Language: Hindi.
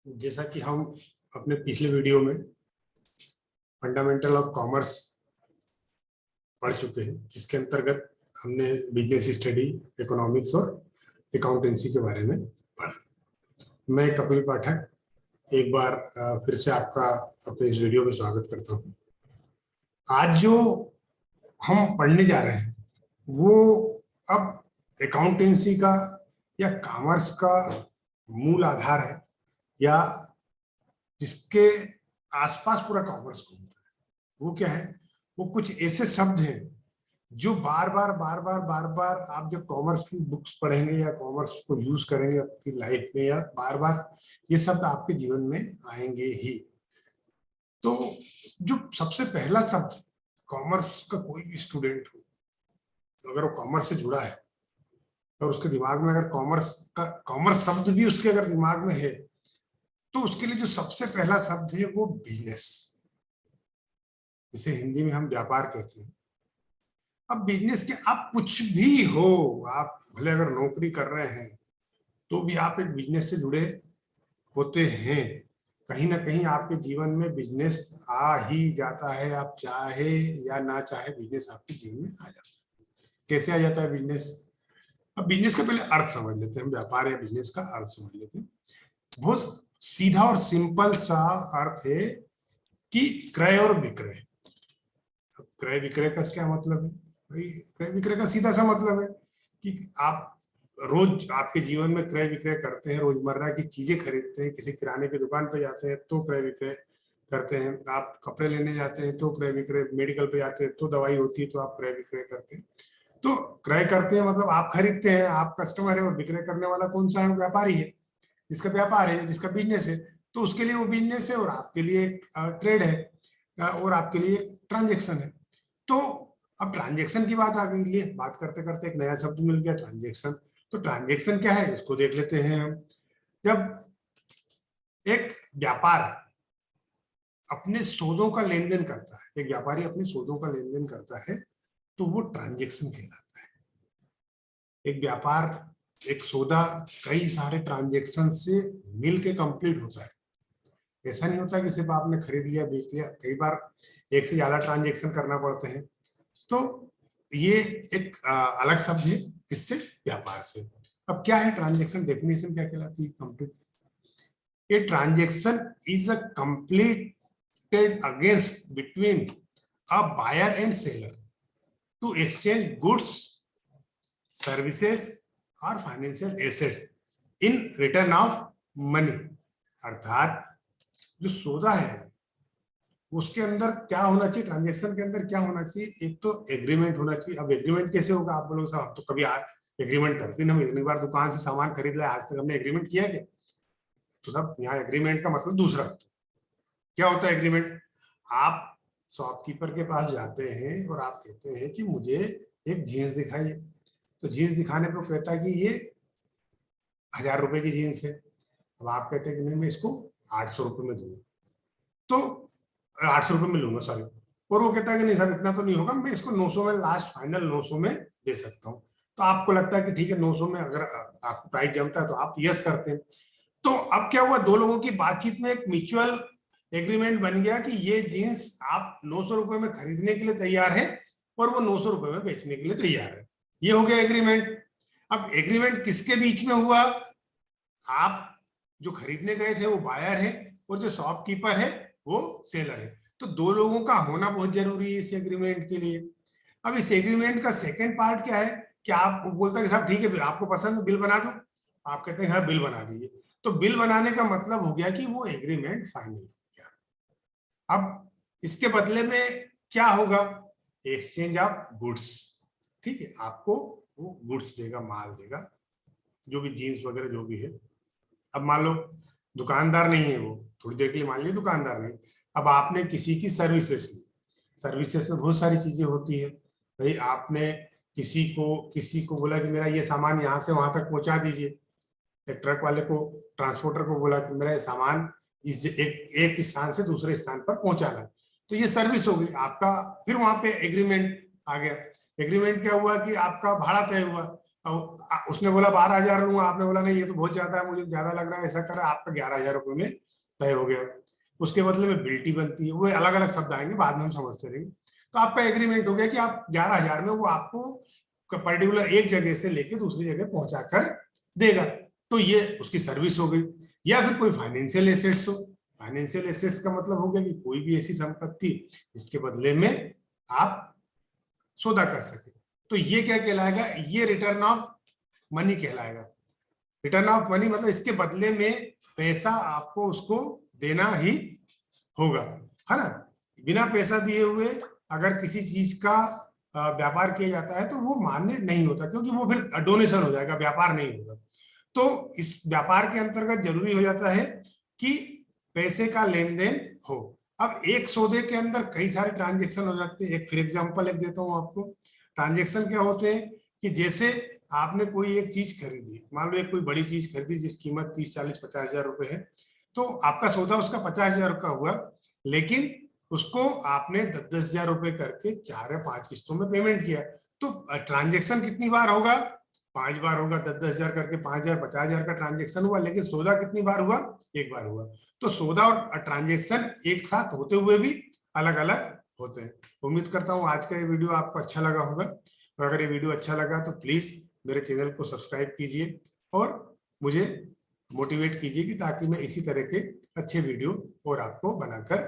जैसा कि हम अपने पिछले वीडियो में फंडामेंटल ऑफ कॉमर्स पढ़ चुके हैं, जिसके अंतर्गत हमने बिजनेस स्टडी, इकोनॉमिक्स और अकाउंटेंसी के बारे में पढ़ा। मैं कपिल पाठक एक बार फिर से आपका अपने इस वीडियो में स्वागत करता हूं। आज जो हम पढ़ने जा रहे हैं वो अब अकाउंटेंसी का या कॉमर्स का मूल आधार है, या जिसके आसपास पूरा कॉमर्स घूमता है। वो क्या है? वो कुछ ऐसे शब्द हैं जो बार बार आप जब कॉमर्स की बुक्स पढ़ेंगे या कॉमर्स को यूज करेंगे आपकी लाइफ में, या बार बार ये शब्द आपके जीवन में आएंगे ही। तो जो सबसे पहला शब्द कॉमर्स का, कोई भी स्टूडेंट हो अगर वो कॉमर्स से जुड़ा है और उसके दिमाग में अगर कॉमर्स शब्द भी उसके अगर दिमाग में है, तो उसके लिए जो सबसे पहला शब्द है वो बिजनेस, इसे हिंदी में हम व्यापार कहते हैं। अब बिजनेस के आप कुछ भी हो, आप भले अगर नौकरी कर रहे हैं तो भी आप एक बिजनेस से जुड़े होते हैं। कहीं ना कहीं आपके जीवन में बिजनेस आ ही जाता है, आप चाहे या ना चाहे बिजनेस आपके जीवन में आ जाता है। कैसे आ जाता है बिजनेस? अब बिजनेस का पहले अर्थ समझ लेते हैं, हम व्यापार या बिजनेस का अर्थ समझ लेते हैं। बहुत सीधा और सिंपल सा अर्थ है कि क्रय और विक्रय। क्रय विक्रय का क्या मतलब है भाई? क्रय विक्रय का सीधा सा मतलब है कि आप रोज आपके जीवन में क्रय विक्रय करते हैं, रोजमर्रा की चीजें खरीदते हैं, किसी किराने की दुकान पे जाते हैं तो क्रय विक्रय करते हैं, आप कपड़े लेने जाते हैं तो क्रय विक्रय, मेडिकल पे जाते हैं तो दवाई होती है तो आप क्रय विक्रय करते हैं। तो क्रय करते हैं मतलब आप खरीदते हैं, आप कस्टमर है, और विक्रय करने वाला कौन सा है? व्यापारी है, जिसका व्यापार है, जिसका बिजनेस है। तो उसके लिए वो बिजनेस है और आपके लिए ट्रेड है और आपके लिए ट्रांजेक्शन है। तो अब ट्रांजेक्शन की बात आ गई, लिए बात करते करते एक नया शब्द मिल गया, ट्रांजेक्शन। तो ट्रांजेक्शन क्या है इसको देख लेते हैं हम। जब एक व्यापार अपने सौदों का लेन देन करता है, एक व्यापारी अपने सौदों का लेन देन करता है, तो वो ट्रांजेक्शन कहलाता है। एक व्यापार, एक सौदा कई सारे ट्रांजेक्शन से मिलके कंप्लीट होता है। ऐसा नहीं होता कि सिर्फ आपने खरीद लिया बेच लिया, कई बार एक से ज्यादा ट्रांजेक्शन करना पड़ते हैं। तो ये एक अलग शब्द है किससे? व्यापार से। अब क्या है ट्रांजेक्शन? डेफिनेशन क्या कहलाती है? Complete. A transaction is a completed against between a buyer and seller to exchange goods, services और financial assets in return of money. अर्थात जो सौदा है उसके अंदर क्या होना चाहिए? ट्रांजेक्शन के अंदर क्या होना चाहिए? एक तो एग्रीमेंट होना चाहिए। अब एग्रीमेंट कैसे होगा? आप बोलोगे साहब तो कभी एग्रीमेंट करते नहीं, हम इतनी बार दुकान से सामान खरीद लिया, आज तक हमने एग्रीमेंट किया क्या? तो साहब यहाँ एग्रीमेंट का मतलब दूसरा होता है। क्या होता है एग्रीमेंट? आप शॉपकीपर के पास जाते हैं और आप कहते हैं कि मुझे एक जीन्स दिखाइए। तो जीन्स दिखाने पर कहता है कि ये 1000 रुपए की जीन्स है। अब आप कहते हैं कि नहीं, मैं इसको 800 रुपए में दूंगा, तो 800 रुपए में लूंगा, सॉरी। और वो कहता है कि नहीं सर इतना तो नहीं होगा, मैं इसको 900 में, लास्ट फाइनल 900 में दे सकता हूँ। तो आपको लगता है कि ठीक है 900 में अगर आपको प्राइस जमता है तो आप यस करते हैं। तो अब क्या हुआ? दो लोगों की बातचीत में एक म्यूचुअल एग्रीमेंट बन गया कि ये जीन्स आप 900 रुपए में खरीदने के लिए तैयार है और वो 900 रुपए में बेचने के लिए तैयार है। ये हो गया एग्रीमेंट। अब एग्रीमेंट किसके बीच में हुआ? आप जो खरीदने गए थे वो बायर है और जो शॉपकीपर है वो सेलर है। तो दो लोगों का होना बहुत जरूरी है इस एग्रीमेंट के लिए। अब इस एग्रीमेंट का सेकंड पार्ट क्या है कि आप बोलते हैं साहब ठीक है आपको पसंद है बिल बना दो, आप कहते हैं हाँ बिल बना दीजिए। तो बिल बनाने का मतलब हो गया कि वो एग्रीमेंट फाइनल हो गया। अब इसके बदले में क्या होगा? Exchange of goods. ठीक है, आपको वो गुड्स देगा, माल देगा, जो भी जीन्स वगैरह जो भी है। अब मान लो दुकानदार नहीं है वो, थोड़ी देर के लिए मान लीजिए दुकानदार नहीं, अब आपने किसी की सर्विसेज ली। सर्विसेज में बहुत सारी चीजें होती है भाई। आपने किसी को बोला कि मेरा ये सामान यहाँ से वहां तक पहुंचा दीजिए। एक ट्रक वाले को, ट्रांसपोर्टर को बोला कि मेरा ये सामान इस एक स्थान से दूसरे स्थान पर पहुंचाना है। तो ये सर्विस हो गई आपका। फिर वहां पे एग्रीमेंट आ गया। एग्रीमेंट क्या हुआ कि आपका भाड़ा तय हुआ उसने बोला 12,000 लूंगा, आपने बोला नहीं ये तो बहुत ज्यादा है, मुझे ज्यादा लग रहा है, ऐसा करा, आपका 11,000 रुपये में तय हो गया। उसके बदले में बिल्टी बनती है, वो अलग अलग शब्द आएंगे बाद में हम समझते रहेंगे। तो आपका एग्रीमेंट हो गया कि आप 11,000 में वो आपको पर्टिकुलर एक जगह से लेके दूसरी जगह पहुंचा कर देगा। तो ये उसकी सर्विस हो गई। या फिर कोई फाइनेंशियल एसेट्स हो, फाइनेंशियल एसेट्स का मतलब हो गया कि कोई भी ऐसी संपत्ति जिसके बदले में आप सौदा कर सके। तो ये क्या कहलाएगा, ये रिटर्न ऑफ मनी कहलाएगा। रिटर्न ऑफ मनी मतलब इसके बदले में पैसा आपको उसको देना ही होगा, है ना। बिना पैसा दिए हुए अगर किसी चीज का व्यापार किया जाता है तो वो मान्य नहीं होता, क्योंकि वो फिर डोनेशन हो जाएगा, व्यापार नहीं होगा। तो इस व्यापार के अंतर्गत जरूरी हो जाता है कि पैसे का लेन देन हो। अब एक सौदे के अंदर कई सारे ट्रांजेक्शन हो जाते हैं। एक फिर एग्जांपल एक देता हूं आपको। ट्रांजेक्शन क्या होते हैं कि जैसे आपने कोई एक चीज खरीदी, मान लो एक कोई बड़ी चीज खरीदी जिसकी कीमत 30, 40, 50,000 रुपए है, तो आपका सौदा उसका 50,000 का हुआ, लेकिन उसको आपने 10,000 रुपए करके 4 या 5 किस्तों में पेमेंट किया। तो ट्रांजेक्शन कितनी बार होगा, 5 बार होगा। 10,000 करके 5,000, 50,000 का ट्रांजेक्शन हुआ, लेकिन सौदा कितनी बार हुआ, एक बार हुआ। तो सौदा और ट्रांजेक्शन एक साथ होते हुए भी अलग अलग होते हैं। उम्मीद करता हूँ आज का ये वीडियो आपको अच्छा लगा होगा, और अगर ये वीडियो अच्छा लगा तो प्लीज मेरे चैनल को सब्सक्राइब कीजिए और मुझे मोटिवेट कीजिए कि ताकि मैं इसी तरह के अच्छे वीडियो और आपको बनाकर